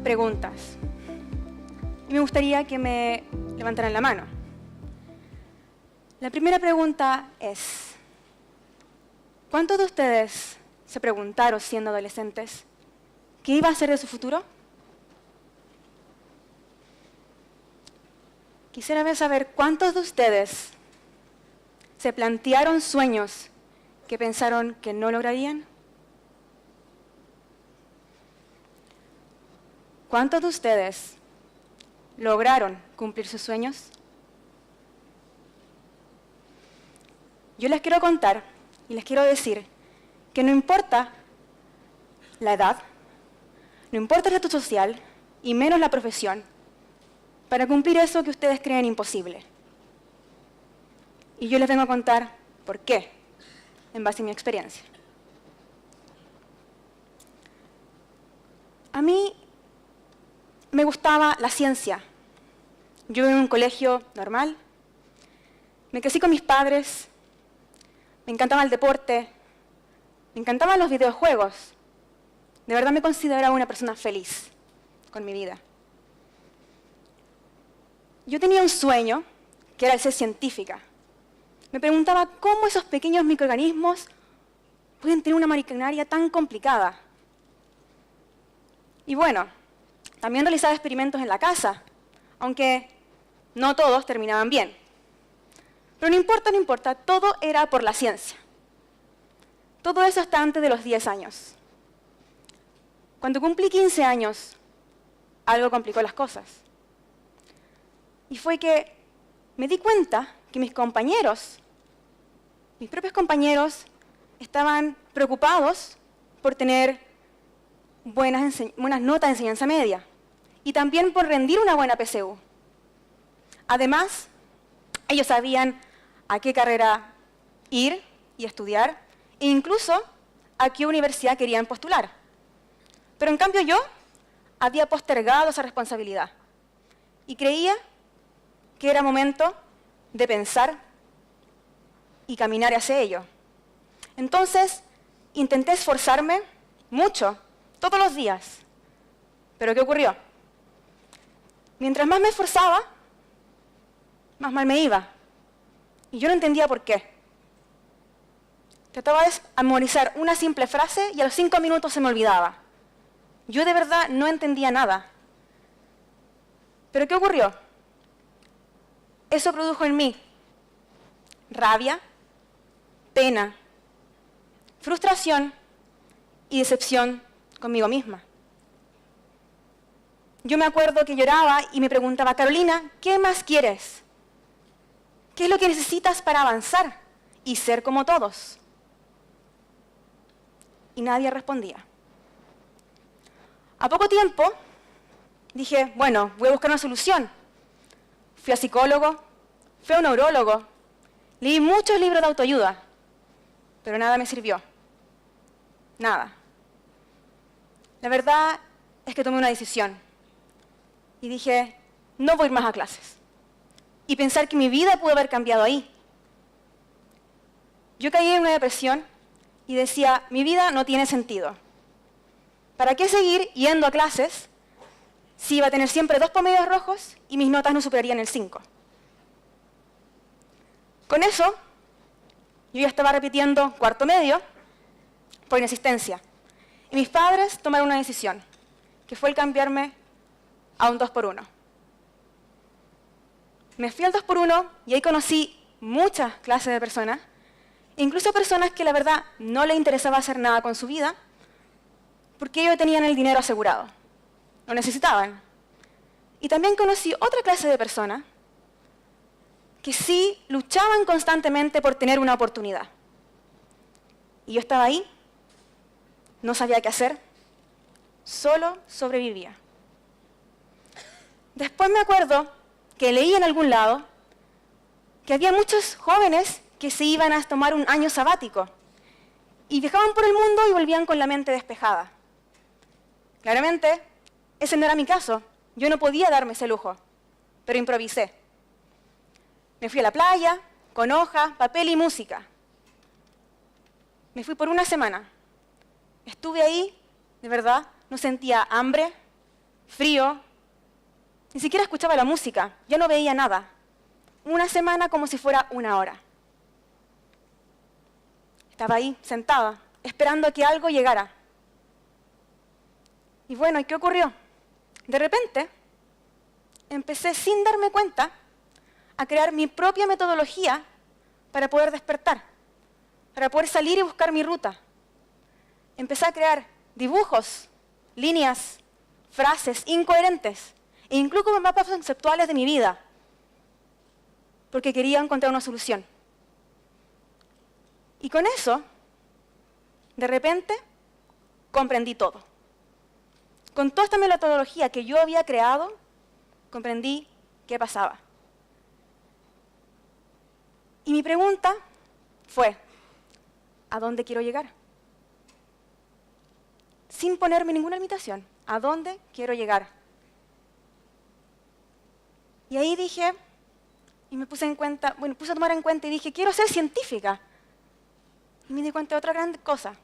preguntas. Y me gustaría que me levantaran la mano. La primera pregunta es, ¿cuántos de ustedes se preguntaron siendo adolescentes qué iba a ser de su futuro? Quisiera saber cuántos de ustedes se plantearon sueños que pensaron que no lograrían. ¿Cuántos de ustedes lograron cumplir sus sueños? Yo les quiero contar y les quiero decir que no importa la edad, no importa el estatus social y menos la profesión, para cumplir eso que ustedes creen imposible. Y yo les vengo a contar por qué, en base a mi experiencia. A mí me gustaba la ciencia. Yo iba en un colegio normal, me crecí con mis padres, me encantaba el deporte, me encantaban los videojuegos. De verdad me consideraba una persona feliz con mi vida. Yo tenía un sueño, que era el ser científica. Me preguntaba cómo esos pequeños microorganismos pueden tener una maquinaria tan complicada. Y bueno, también realizaba experimentos en la casa, aunque no todos terminaban bien. Pero no importa, todo era por la ciencia. Todo eso hasta antes de los 10 años. Cuando cumplí 15 años, algo complicó las cosas. Y fue que me di cuenta que mis compañeros, mis propios compañeros, estaban preocupados por tener buenas notas de enseñanza media y también por rendir una buena PSU. Además, ellos sabían a qué carrera ir y estudiar e incluso a qué universidad querían postular. Pero en cambio yo había postergado esa responsabilidad y creía que era momento de pensar y caminar hacia ello. Entonces, intenté esforzarme mucho, todos los días. ¿Pero qué ocurrió? Mientras más me esforzaba, más mal me iba. Y yo no entendía por qué. Trataba de memorizar una simple frase y a los 5 minutos se me olvidaba. Yo de verdad no entendía nada. ¿Pero qué ocurrió? Eso produjo en mí rabia, pena, frustración y decepción conmigo misma. Yo me acuerdo que lloraba y me preguntaba, Carolina, ¿qué más quieres? ¿Qué es lo que necesitas para avanzar y ser como todos? Y nadie respondía. A poco tiempo dije, bueno, voy a buscar una solución. Fui a psicólogo, fui a un neurólogo, leí muchos libros de autoayuda, pero nada me sirvió. Nada. La verdad es que tomé una decisión y dije, no voy a ir más a clases. Y pensar que mi vida pudo haber cambiado ahí. Yo caí en una depresión y decía, mi vida no tiene sentido. ¿Para qué seguir yendo a clases si iba a tener siempre 2 promedios rojos y mis notas no superarían el 5? Con eso, yo ya estaba repitiendo 4º medio por inasistencia. Y mis padres tomaron una decisión, que fue el cambiarme a un 2x1. Me fui al 2x1 y ahí conocí muchas clases de personas, incluso personas que la verdad no les interesaba hacer nada con su vida, porque ellos tenían el dinero asegurado, lo necesitaban. Y también conocí otra clase de personas que sí luchaban constantemente por tener una oportunidad. Y yo estaba ahí, no sabía qué hacer, solo sobrevivía. Después me acuerdo que leí en algún lado que había muchos jóvenes que se iban a tomar un año sabático y viajaban por el mundo y volvían con la mente despejada. Claramente, ese no era mi caso. Yo no podía darme ese lujo, pero improvisé. Me fui a la playa, con hoja, papel y música. Me fui por una semana. Estuve ahí, de verdad, no sentía hambre, frío, ni siquiera escuchaba la música, ya no veía nada. Una semana como si fuera una hora. Estaba ahí, sentada, esperando a que algo llegara. Y bueno, ¿y qué ocurrió? De repente, empecé sin darme cuenta a crear mi propia metodología para poder despertar, para poder salir y buscar mi ruta. Empecé a crear dibujos, líneas, frases incoherentes, e incluso mapas conceptuales de mi vida, porque quería encontrar una solución. Y con eso, de repente, comprendí todo. Con toda esta metodología que yo había creado, comprendí qué pasaba. Y mi pregunta fue, ¿a dónde quiero llegar? Sin ponerme ninguna limitación, ¿a dónde quiero llegar? Y ahí dije, y me puse a tomar en cuenta y dije, quiero ser científica. Y me di cuenta de otra gran cosa,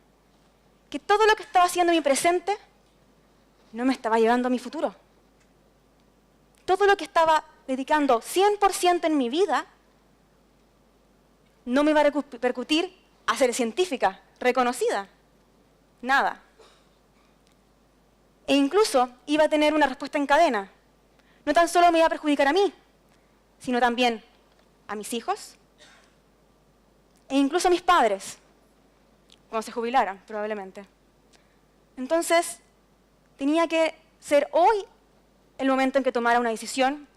que todo lo que estaba haciendo en mi presente no me estaba llevando a mi futuro. Todo lo que estaba dedicando 100% en mi vida no me iba a repercutir a ser científica, reconocida. Nada. E incluso iba a tener una respuesta en cadena. No tan solo me iba a perjudicar a mí, sino también a mis hijos e incluso a mis padres, cuando se jubilaran, probablemente. Entonces, tenía que ser hoy el momento en que tomara una decisión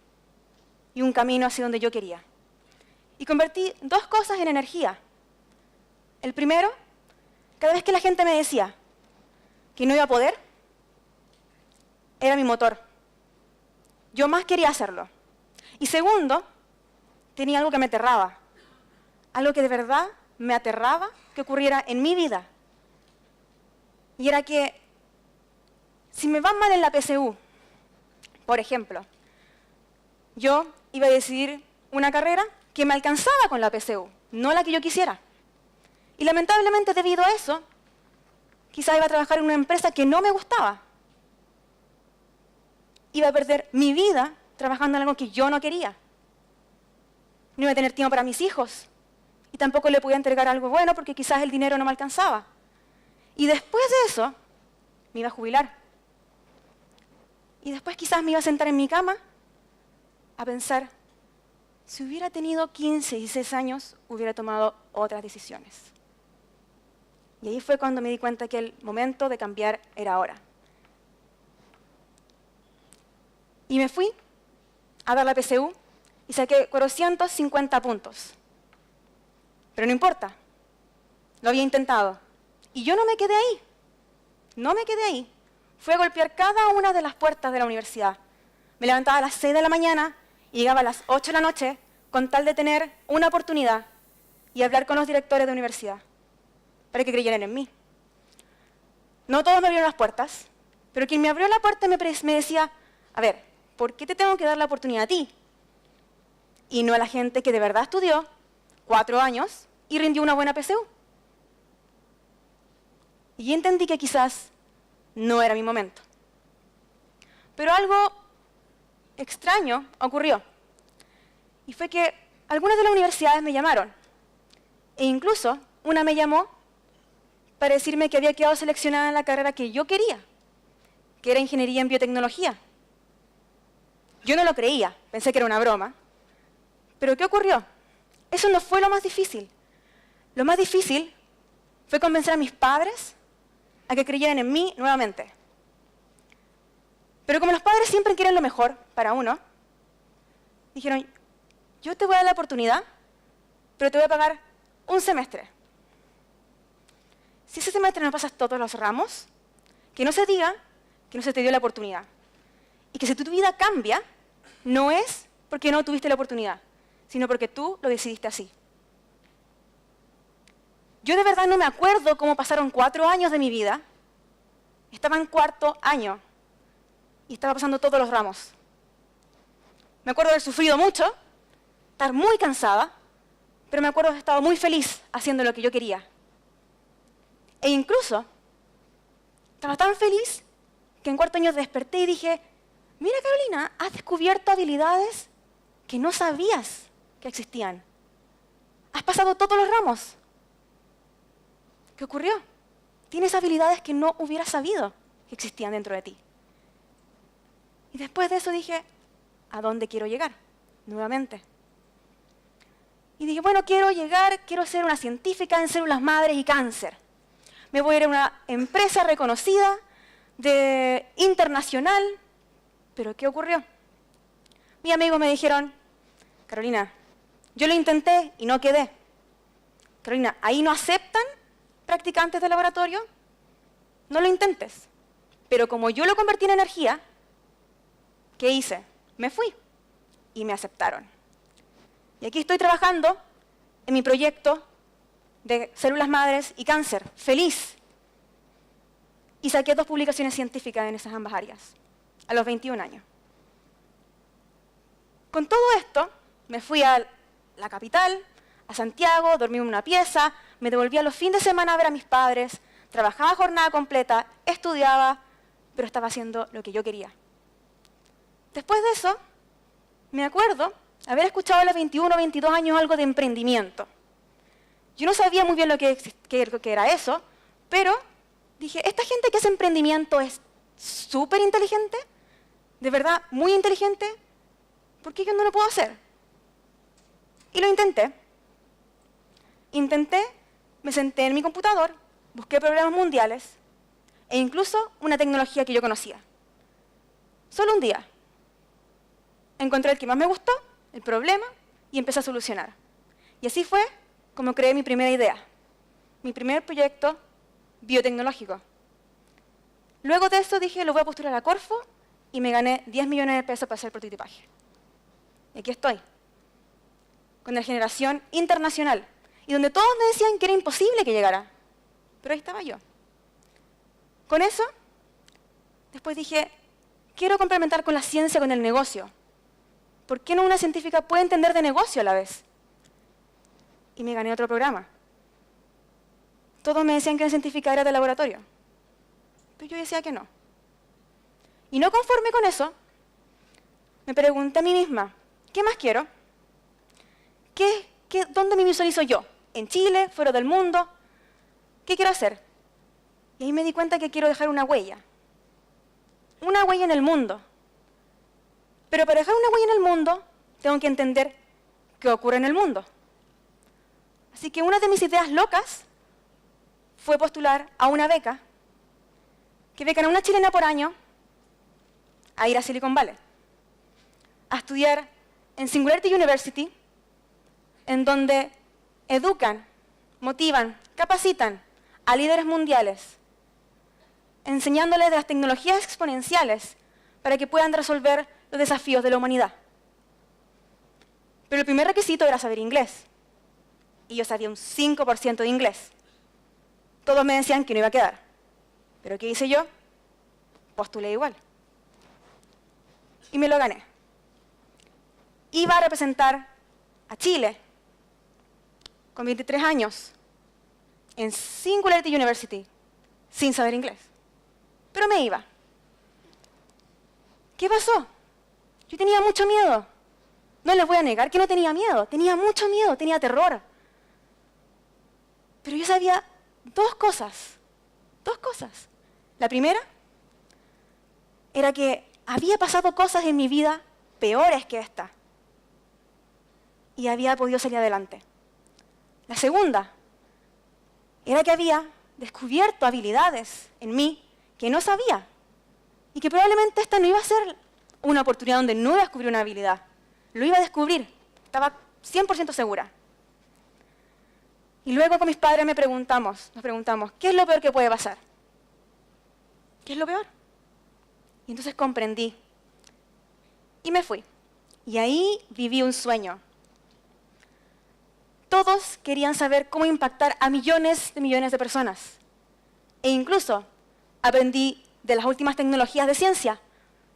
y un camino hacia donde yo quería. Y convertí dos cosas en energía. El primero, cada vez que la gente me decía que no iba a poder, era mi motor. Yo más quería hacerlo. Y segundo, tenía algo que me aterraba. Algo que de verdad me aterraba que ocurriera en mi vida. Y era que, si me va mal en la PSU, por ejemplo, yo iba a decidir una carrera que me alcanzaba con la PSU, no la que yo quisiera. Y lamentablemente, debido a eso, quizás iba a trabajar en una empresa que no me gustaba. Iba a perder mi vida trabajando en algo que yo no quería. No iba a tener tiempo para mis hijos. Y tampoco le podía entregar algo bueno porque quizás el dinero no me alcanzaba. Y después de eso, me iba a jubilar. Y después quizás me iba a sentar en mi cama a pensar, si hubiera tenido 15, 16 años, hubiera tomado otras decisiones. Y ahí fue cuando me di cuenta que el momento de cambiar era ahora. Y me fui a dar la PSU y saqué 450 puntos. Pero no importa, lo había intentado. Y yo no me quedé ahí, no me quedé ahí. Fui a golpear cada una de las puertas de la universidad. Me levantaba a las 6 de la mañana y llegaba a las 8 de la noche con tal de tener una oportunidad y hablar con los directores de universidad para que creyeran en mí. No todos me abrieron las puertas, pero quien me abrió la puerta me decía, a ver, ¿por qué te tengo que dar la oportunidad a ti? Y no a la gente que de verdad estudió 4 años y rindió una buena PSU. Y entendí que quizás no era mi momento. Pero algo extraño ocurrió. Y fue que algunas de las universidades me llamaron. E incluso una me llamó para decirme que había quedado seleccionada en la carrera que yo quería, que era ingeniería en biotecnología. Yo no lo creía, pensé que era una broma. Pero ¿qué ocurrió? Eso no fue lo más difícil. Lo más difícil fue convencer a mis padres a que creyeran en mí nuevamente. Pero como los padres siempre quieren lo mejor para uno, dijeron, yo te voy a dar la oportunidad, pero te voy a pagar un semestre. Si ese semestre no pasas todos los ramos, que no se diga que no se te dio la oportunidad. Y que si tu vida cambia, no es porque no tuviste la oportunidad, sino porque tú lo decidiste así. Yo de verdad no me acuerdo cómo pasaron 4 años de mi vida. Estaba en 4º año y estaba pasando todos los ramos. Me acuerdo de haber sufrido mucho, estar muy cansada, pero me acuerdo de haber estado muy feliz haciendo lo que yo quería. E incluso, estaba tan feliz que en 4º año desperté y dije, mira Carolina, has descubierto habilidades que no sabías que existían. Has pasado todos los ramos. ¿Qué ocurrió? Tienes habilidades que no hubieras sabido que existían dentro de ti. Y después de eso dije, ¿a dónde quiero llegar? Nuevamente. Y dije, bueno, quiero ser una científica en células madres y cáncer. Me voy a ir a una empresa reconocida, internacional. ¿Pero qué ocurrió? Mis amigos me dijeron, Carolina, yo lo intenté y no quedé. Carolina, ahí no aceptan practicantes de laboratorio, no lo intentes. Pero como yo lo convertí en energía, ¿qué hice? Me fui y me aceptaron. Y aquí estoy trabajando en mi proyecto de células madres y cáncer, feliz. Y saqué 2 publicaciones científicas en esas ambas áreas, a los 21 años. Con todo esto, me fui a la capital, a Santiago, dormí en una pieza, me devolvía los fines de semana a ver a mis padres, trabajaba jornada completa, estudiaba, pero estaba haciendo lo que yo quería. Después de eso, me acuerdo haber escuchado a los 21 o 22 años algo de emprendimiento. Yo no sabía muy bien lo que era eso, pero dije, esta gente que hace emprendimiento es súper inteligente, de verdad, muy inteligente, ¿por qué yo no lo puedo hacer? Y lo intenté. Me senté en mi computador, busqué problemas mundiales e incluso una tecnología que yo conocía. Solo un día. Encontré el que más me gustó, el problema, y empecé a solucionar. Y así fue como creé mi primera idea, mi primer proyecto biotecnológico. Luego de eso dije, lo voy a postular a Corfo y me gané 10 millones de pesos para hacer prototipaje. Y aquí estoy, con la generación internacional, y donde todos me decían que era imposible que llegara. Pero ahí estaba yo. Con eso, después dije, quiero complementar con la ciencia, con el negocio. ¿Por qué no una científica puede entender de negocio a la vez? Y me gané otro programa. Todos me decían que una científica era de laboratorio. Pero yo decía que no. Y no conforme con eso, me pregunté a mí misma, ¿qué más quiero? ¿Dónde me visualizo yo? ¿En Chile? ¿Fuera del mundo? ¿Qué quiero hacer? Y ahí me di cuenta que quiero dejar una huella. Una huella en el mundo. Pero para dejar una huella en el mundo, tengo que entender qué ocurre en el mundo. Así que una de mis ideas locas fue postular a una beca, que becan a una chilena por año a ir a Silicon Valley, a estudiar en Singularity University, en donde educan, motivan, capacitan a líderes mundiales, enseñándoles de las tecnologías exponenciales para que puedan resolver los desafíos de la humanidad. Pero el primer requisito era saber inglés. Y yo sabía un 5% de inglés. Todos me decían que no iba a quedar. ¿Pero qué hice yo? Postulé igual. Y me lo gané. Iba a representar a Chile con 23 años en Singularity University sin saber inglés. Pero me iba. ¿Qué pasó? Yo tenía mucho miedo. No les voy a negar que no tenía miedo. Tenía mucho miedo, tenía terror. Pero yo sabía 2 cosas. 2 cosas. La primera era que había pasado cosas en mi vida peores que esta. Y había podido salir adelante. La segunda era que había descubierto habilidades en mí que no sabía. Y que probablemente esta no iba a ser una oportunidad donde no iba a descubrir una habilidad. Lo iba a descubrir. Estaba 100% segura. Y luego con mis padres nos preguntamos, ¿qué es lo peor que puede pasar? ¿Qué es lo peor? Y entonces comprendí. Y me fui. Y ahí viví un sueño. Todos querían saber cómo impactar a millones de personas. E incluso aprendí de las últimas tecnologías de ciencia,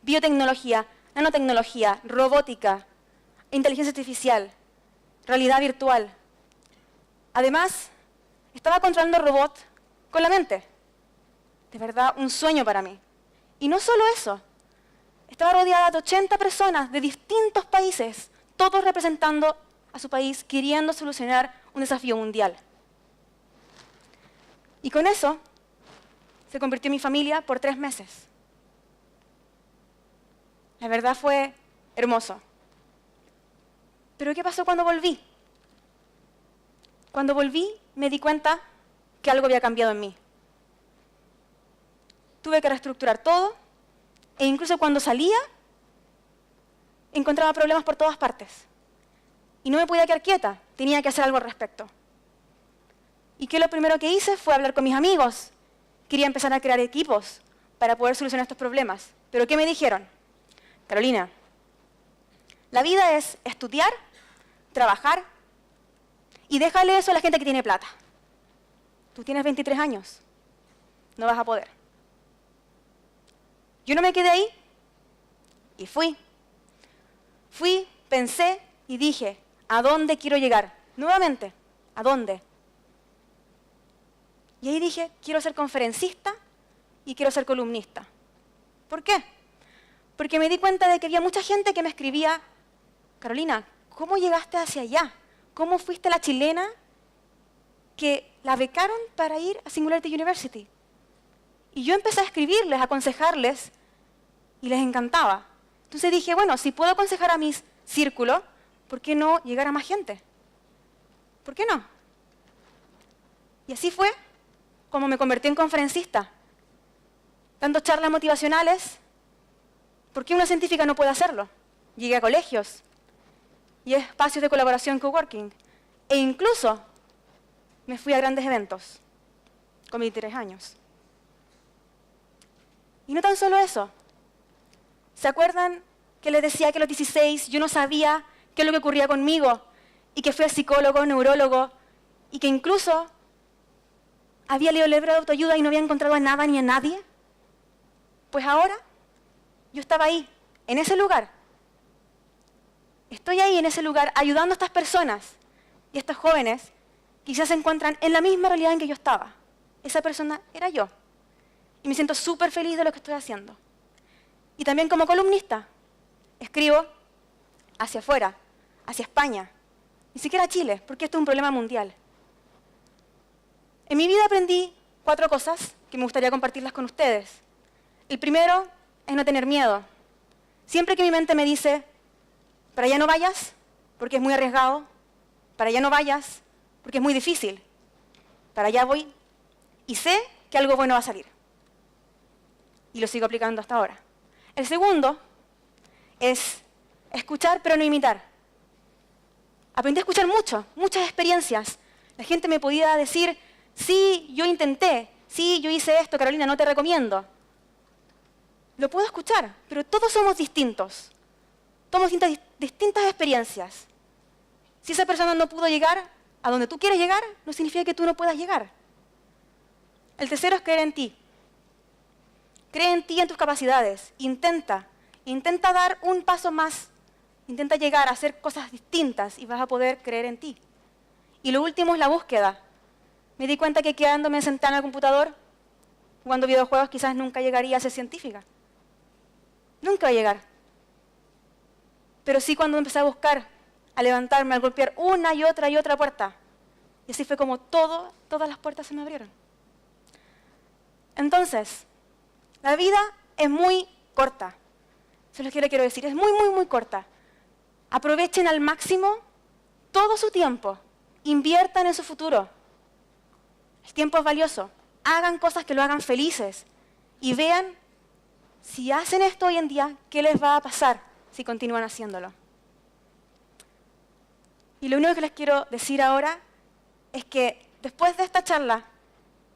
biotecnología, nanotecnología, robótica, inteligencia artificial, realidad virtual. Además, estaba controlando robots con la mente. De verdad, un sueño para mí. Y no solo eso. Estaba rodeada de 80 personas de distintos países, todos representando a su país, queriendo solucionar un desafío mundial. Y con eso se convirtió en mi familia por 3 meses. La verdad fue hermoso. Pero ¿qué pasó cuando volví? Cuando volví me di cuenta que algo había cambiado en mí. Tuve que reestructurar todo e incluso cuando salía encontraba problemas por todas partes. Y no me podía quedar quieta, tenía que hacer algo al respecto. ¿Y qué lo primero que hice? Fue hablar con mis amigos. Quería empezar a crear equipos para poder solucionar estos problemas. ¿Pero qué me dijeron? Carolina, la vida es estudiar, trabajar y déjale eso a la gente que tiene plata. Tú tienes 23 años, no vas a poder. Yo no me quedé ahí y fui. Fui, pensé y dije, ¿a dónde quiero llegar? Nuevamente, ¿a dónde? Y ahí dije, quiero ser conferencista y quiero ser columnista. ¿Por qué? Porque me di cuenta de que había mucha gente que me escribía, Carolina, ¿cómo llegaste hacia allá? ¿Cómo fuiste la chilena que la becaron para ir a Singularity University? Y yo empecé a escribirles, a aconsejarles, y les encantaba. Entonces dije, bueno, si puedo aconsejar a mis círculos, ¿por qué no llegar a más gente? ¿Por qué no? Y así fue como me convertí en conferencista, dando charlas motivacionales. ¿Por qué una científica no puede hacerlo? Llegué a colegios y espacios de colaboración coworking. E incluso me fui a grandes eventos con 23 años. Y no tan solo eso. ¿Se acuerdan que les decía que a los 16 yo no sabía qué es lo que ocurría conmigo? Y que fui al psicólogo, neurólogo, y que incluso había leído el libro de autoayuda y no había encontrado a nada ni a nadie. Pues ahora yo estaba ahí, en ese lugar. Estoy ahí en ese lugar ayudando a estas personas y a estos jóvenes que quizás se encuentran en la misma realidad en que yo estaba. Esa persona era yo. Y me siento súper feliz de lo que estoy haciendo. Y también como columnista, escribo hacia afuera, hacia España, ni siquiera a Chile, porque esto es un problema mundial. En mi vida aprendí 4 cosas que me gustaría compartirlas con ustedes. El primero es no tener miedo. Siempre que mi mente me dice, para allá no vayas, porque es muy arriesgado, para allá no vayas, porque es muy difícil, para allá voy y sé que algo bueno va a salir. Y lo sigo aplicando hasta ahora. El segundo es escuchar pero no imitar. Aprendí a escuchar muchas experiencias. La gente me podía decir, sí, yo intenté, sí, yo hice esto, Carolina, no te recomiendo. Lo puedo escuchar, pero todos somos distintos. Somos distintas experiencias. Si esa persona no pudo llegar a donde tú quieres llegar, no significa que tú no puedas llegar. El tercero es creer en ti. Cree en ti y en tus capacidades. Intenta dar un paso más. Intenta llegar a hacer cosas distintas y vas a poder creer en ti. Y lo último es la búsqueda. Me di cuenta que quedándome sentada en el computador, jugando videojuegos, quizás nunca llegaría a ser científica. Nunca va a llegar. Pero sí cuando empecé a buscar, a levantarme, a golpear una y otra puerta. Y así fue como todas las puertas se me abrieron. Entonces, la vida es muy corta. Eso es lo que le quiero decir. Es muy corta. Aprovechen al máximo todo su tiempo. Inviertan en su futuro. El tiempo es valioso. Hagan cosas que lo hagan felices. Y vean, si hacen esto hoy en día, ¿qué les va a pasar si continúan haciéndolo? Y lo único que les quiero decir ahora es que después de esta charla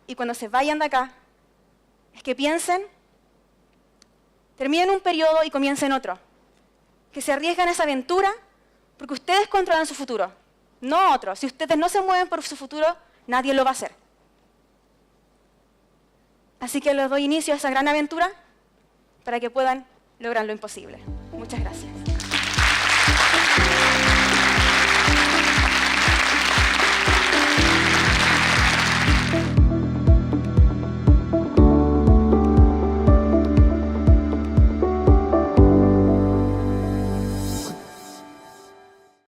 y cuando se vayan de acá, es que piensen, terminen un periodo y comiencen otro. Que se arriesgan a esa aventura porque ustedes controlan su futuro, no otro. Si ustedes no se mueven por su futuro, nadie lo va a hacer. Así que les doy inicio a esa gran aventura para que puedan lograr lo imposible. Muchas gracias.